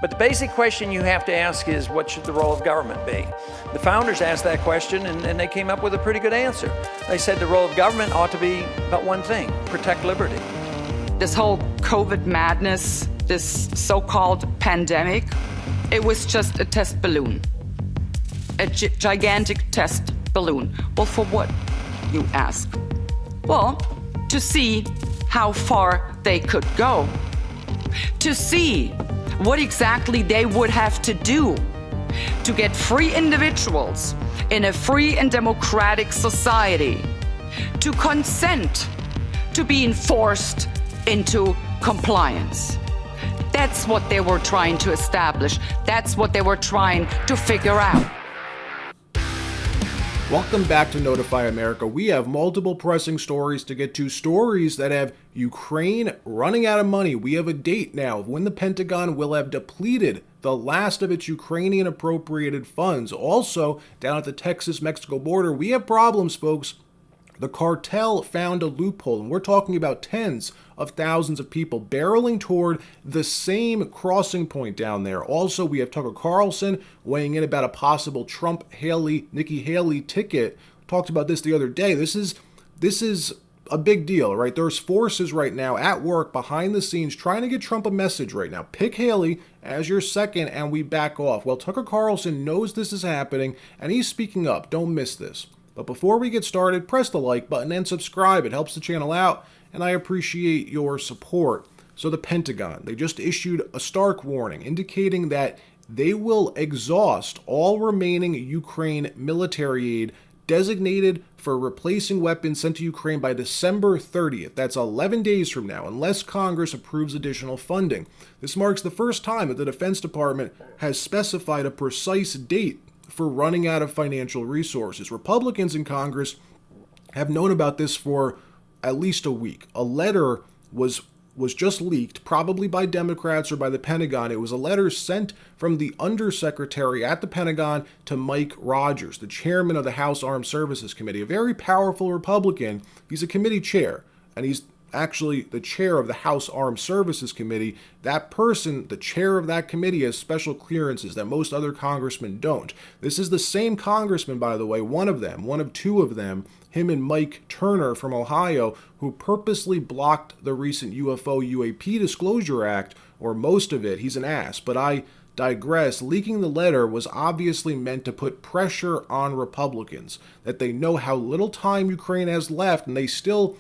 But the basic question you have to ask is, what should the role of government be? The founders asked that question, and they came up with a pretty good answer. They said the role of government ought to be but one thing: protect liberty. This whole COVID madness, this so-called pandemic, it was just a test balloon. A gigantic test balloon. Well, for what, you ask? Well, to see how far they could go. To see what exactly they would have to do to get free individuals in a free and democratic society to consent to being forced into compliance. That's what they were trying to establish. That's what they were trying to figure out. Welcome back to Notify America. We have multiple pressing stories to get to, stories that have Ukraine running out of money. We have a date now of when the Pentagon will have depleted the last of its Ukrainian appropriated funds. Also, down at the Texas-Mexico border, we have problems, folks. The cartel found a loophole, and we're talking about tens of thousands of people barreling toward the same crossing point down there. Also, we have Tucker Carlson weighing in about a possible Nikki Haley ticket. Talked about this the other day. This is a big deal, right? There's forces right now at work behind the scenes trying to get Trump a message right now. Pick Haley as your second and we back off. Well, Tucker Carlson knows this is happening and he's speaking up. Don't miss this. But before we get started, press the like button and subscribe. It helps the channel out, and I appreciate your support. So the Pentagon, they just issued a stark warning indicating that they will exhaust all remaining Ukraine military aid designated for replacing weapons sent to Ukraine by December 30th. That's 11 days from now, unless Congress approves additional funding. This marks the first time that the Defense Department has specified a precise date for running out of financial resources. Republicans in Congress have known about this for at least a week. A letter was just leaked, probably by Democrats or by the Pentagon. It was a letter sent from the undersecretary at the Pentagon to Mike Rogers, the chairman of the House Armed Services Committee, a very powerful Republican. He's a committee chair, and he's actually the chair of the House Armed Services Committee. That person, the chair of that committee, has special clearances that most other congressmen don't. This is the same congressman, by the way, one of two of them, him and Mike Turner from Ohio, who purposely blocked the recent UFO UAP Disclosure Act, or most of it. He's an ass, but I digress. Leaking the letter was obviously meant to put pressure on Republicans, that they know how little time Ukraine has left, and they still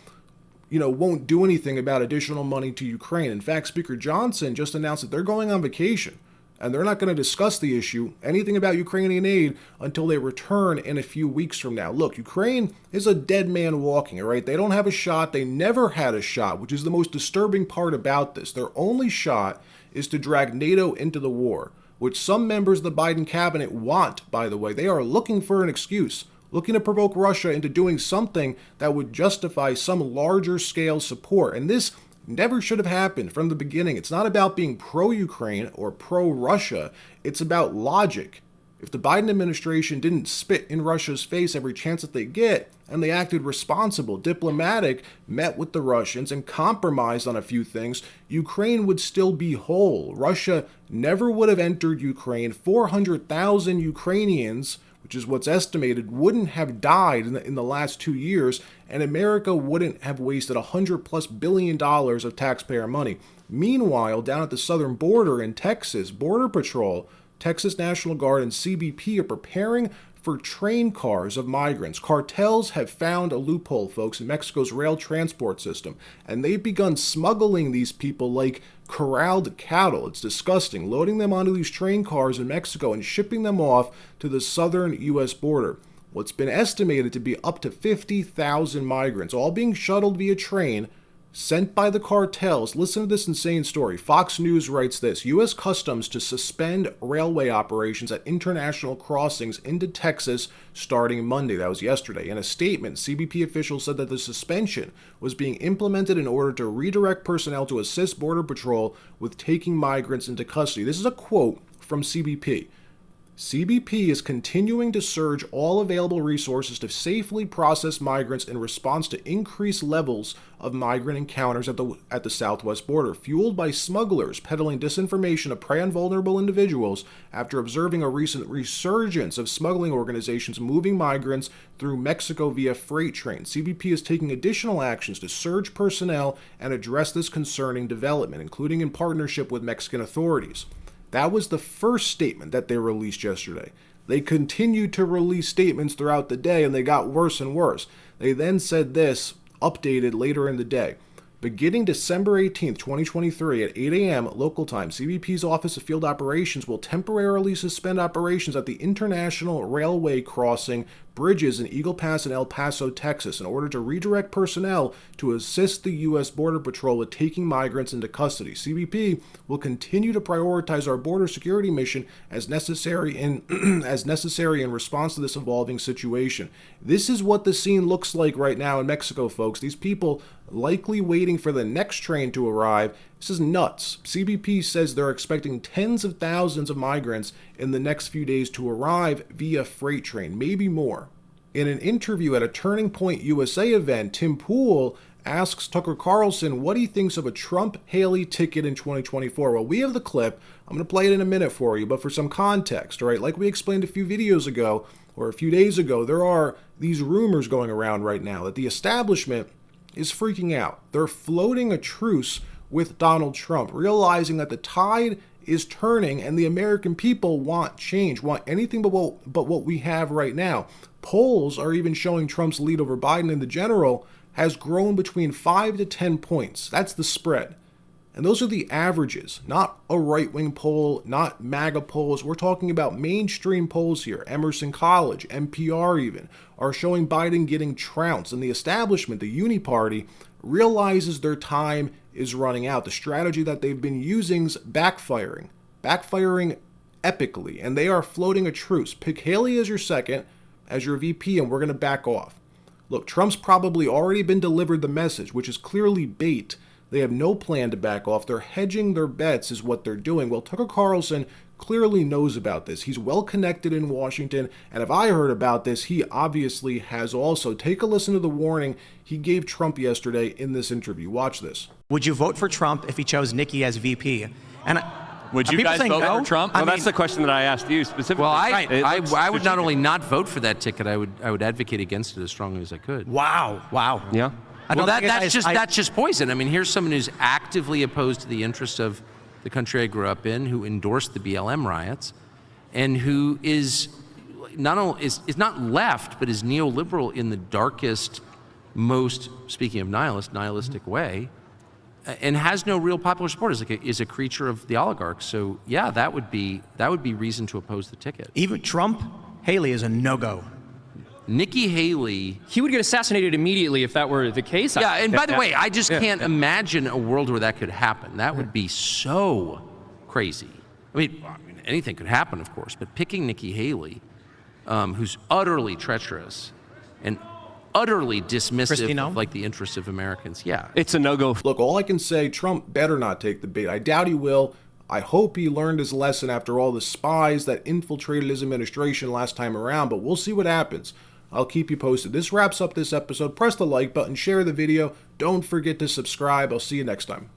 won't do anything about additional money to Ukraine. In fact, Speaker Johnson just announced that they're going on vacation and they're not going to discuss the issue, anything about Ukrainian aid, until they return in a few weeks from now. Look, Ukraine is a dead man walking, all right? They don't have a shot. They never had a shot, which is the most disturbing part about this. Their only shot is to drag NATO into the war, which some members of the Biden cabinet want, by the way. They are looking for an excuse, looking to provoke Russia into doing something that would justify some larger scale support. And this never should have happened from the beginning. It's not about being pro-Ukraine or pro-Russia. It's about logic. If the Biden administration didn't spit in Russia's face every chance that they get, and they acted responsible, diplomatic, met with the Russians and compromised on a few things, Ukraine would still be whole. Russia never would have entered Ukraine. 400,000 Ukrainians, which is what's estimated, wouldn't have died in the last 2 years, and America wouldn't have wasted $100+ billion of taxpayer money. Meanwhile, down at the southern border in Texas, Border Patrol, Texas National Guard, and CBP are preparing for train cars of migrants. Cartels have found a loophole, folks, in Mexico's rail transport system, and they've begun smuggling these people like corralled cattle. It's disgusting, loading them onto these train cars in Mexico and shipping them off to the southern U.S. border. What's been estimated to be up to 50,000 migrants, all being shuttled via train, sent by the cartels. Listen to this insane story. Fox News writes this: U.S. Customs to suspend railway operations at international crossings into Texas starting Monday. That was yesterday. In a statement, CBP officials said that the suspension was being implemented in order to redirect personnel to assist Border Patrol with taking migrants into custody. This is a quote from CBP. CBP is continuing to surge all available resources to safely process migrants in response to increased levels of migrant encounters at the southwest border, fueled by smugglers peddling disinformation to prey on vulnerable individuals after observing a recent resurgence of smuggling organizations moving migrants through Mexico via freight trains. CBP is taking additional actions to surge personnel and address this concerning development, including in partnership with Mexican authorities. That was the first statement that they released yesterday. They continued to release statements throughout the day, and they got worse and worse. They then said this, updated later in the day. Beginning December 18, 2023 at 8 a.m. local time, CBP's Office of Field Operations will temporarily suspend operations at the International Railway Crossing bridges in Eagle Pass and El Paso, Texas, in order to redirect personnel to assist the U.S. Border Patrol with taking migrants into custody. CBP will continue to prioritize our border security mission as necessary in response to this evolving situation. This is what the scene looks like right now in Mexico, folks. These people likely waiting for the next train to arrive. This is nuts. CBP says they're expecting tens of thousands of migrants in the next few days to arrive via freight train, maybe more. In an interview at a Turning Point USA event, Tim Pool asks Tucker Carlson what he thinks of a Trump-Haley ticket in 2024. Well, we have the clip. I'm going to play it in a minute for you, but for some context, all right? Like we explained a few videos ago, or a few days ago, there are these rumors going around right now that the establishment is freaking out. They're floating a truce with Donald Trump, realizing that the tide is turning and the American people want change, want anything but what we have right now. Polls are even showing Trump's lead over Biden in the general has grown between 5 to 10 points. That's the spread. And those are the averages, not a right-wing poll, not MAGA polls. We're talking about mainstream polls here. Emerson College, NPR even, are showing Biden getting trounced. And the establishment, the Uni Party, realizes their time is running out. The strategy that they've been using is backfiring epically. And they are floating a truce. Pick Haley as your second, as your VP, and we're going to back off. Look, Trump's probably already been delivered the message, which is clearly bait. They have no plan to back off. They're hedging their bets is what they're doing. Well, Tucker Carlson clearly knows about this. He's well connected in Washington, and if I heard about this, he obviously has also. Take a listen to the warning he gave Trump yesterday in this interview. Watch this. Would you vote for Trump if he chose Nikki as VP? And would you guys vote for Trump? Well, that's the question that I asked you specifically. Well, I would not only not vote for that ticket, I would advocate against it as strongly as I could. Wow. Yeah. Well, that's just poison. I mean, here's someone who's actively opposed to the interests of the country I grew up in, who endorsed the BLM riots, and who is not left, but is neoliberal in the darkest, most, speaking of nihilistic way, and has no real popular support. Is a creature of the oligarchs. So yeah, that would be reason to oppose the ticket. Even Trump, Haley is a no-go. Nikki Haley. He would get assassinated immediately if that were the case. Yeah, and by the way, I just can't imagine a world where that could happen. That would be so crazy. I mean, anything could happen, of course, but picking Nikki Haley, who's utterly treacherous and utterly dismissive of like the interests of Americans, yeah. It's a no-go. Look, all I can say, Trump better not take the bait. I doubt he will. I hope he learned his lesson after all the spies that infiltrated his administration last time around, but we'll see what happens. I'll keep you posted. This wraps up this episode. Press the like button, share the video. Don't forget to subscribe. I'll see you next time.